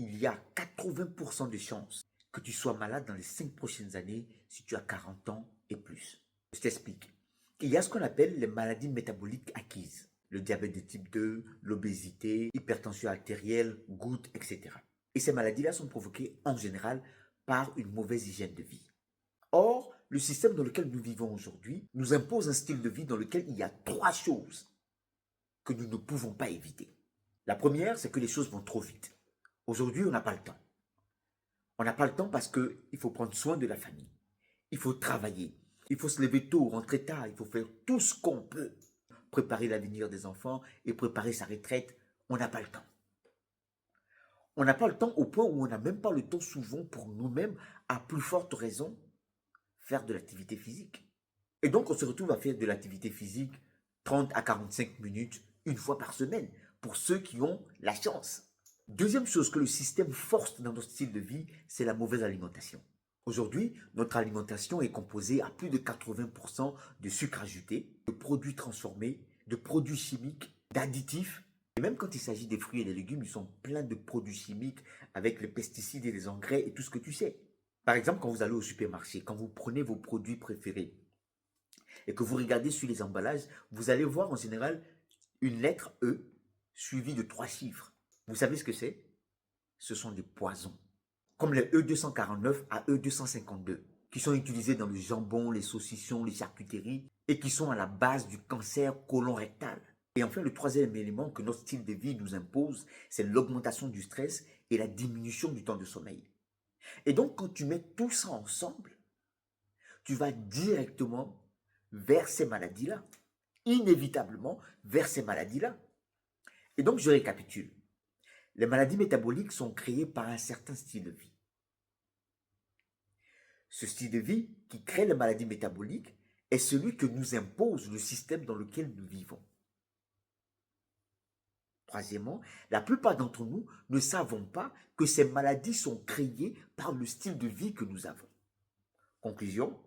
il y a 80% de chances que tu sois malade dans les 5 prochaines années si tu as 40 ans et plus. Je t'explique. Il y a ce qu'on appelle les maladies métaboliques acquises. Le diabète de type 2, l'obésité, l'hypertension artérielle, goutte, etc. Et ces maladies-là sont provoquées en général par une mauvaise hygiène de vie. Or, le système dans lequel nous vivons aujourd'hui nous impose un style de vie dans lequel il y a 3 choses que nous ne pouvons pas éviter. La première, c'est que les choses vont trop vite. Aujourd'hui, on n'a pas le temps. On n'a pas le temps parce qu'il faut prendre soin de la famille. Il faut travailler. Il faut se lever tôt, rentrer tard. Il faut faire tout ce qu'on peut. Préparer l'avenir des enfants et préparer sa retraite. On n'a pas le temps. On n'a pas le temps au point où on n'a même pas le temps souvent pour nous-mêmes, à plus forte raison, faire de l'activité physique. Et donc, on se retrouve à faire de l'activité physique 30 à 45 minutes une fois par semaine, pour ceux qui ont la chance. Deuxième chose que le système force dans notre style de vie, c'est la mauvaise alimentation. Aujourd'hui, notre alimentation est composée à plus de 80% de sucre ajouté, de produits transformés, de produits chimiques, d'additifs. Et même quand il s'agit des fruits et des légumes, ils sont pleins de produits chimiques avec les pesticides et les engrais et tout ce que tu sais. Par exemple, quand vous allez au supermarché, quand vous prenez vos produits préférés et que vous regardez sur les emballages, vous allez voir en général une lettre E suivie de 3 chiffres. Vous savez ce que c'est? Ce sont des poisons, comme les E249 à E252, qui sont utilisés dans le jambon, les saucissons, les charcuteries, et qui sont à la base du cancer colon-rectal. Et enfin, le troisième élément que notre style de vie nous impose, c'est l'augmentation du stress et la diminution du temps de sommeil. Et donc, quand tu mets tout ça ensemble, tu vas directement vers ces maladies-là, inévitablement vers ces maladies-là. Et donc, je récapitule. Les maladies métaboliques sont créées par un certain style de vie. Ce style de vie qui crée les maladies métaboliques est celui que nous impose le système dans lequel nous vivons. Troisièmement, la plupart d'entre nous ne savons pas que ces maladies sont créées par le style de vie que nous avons. Conclusion,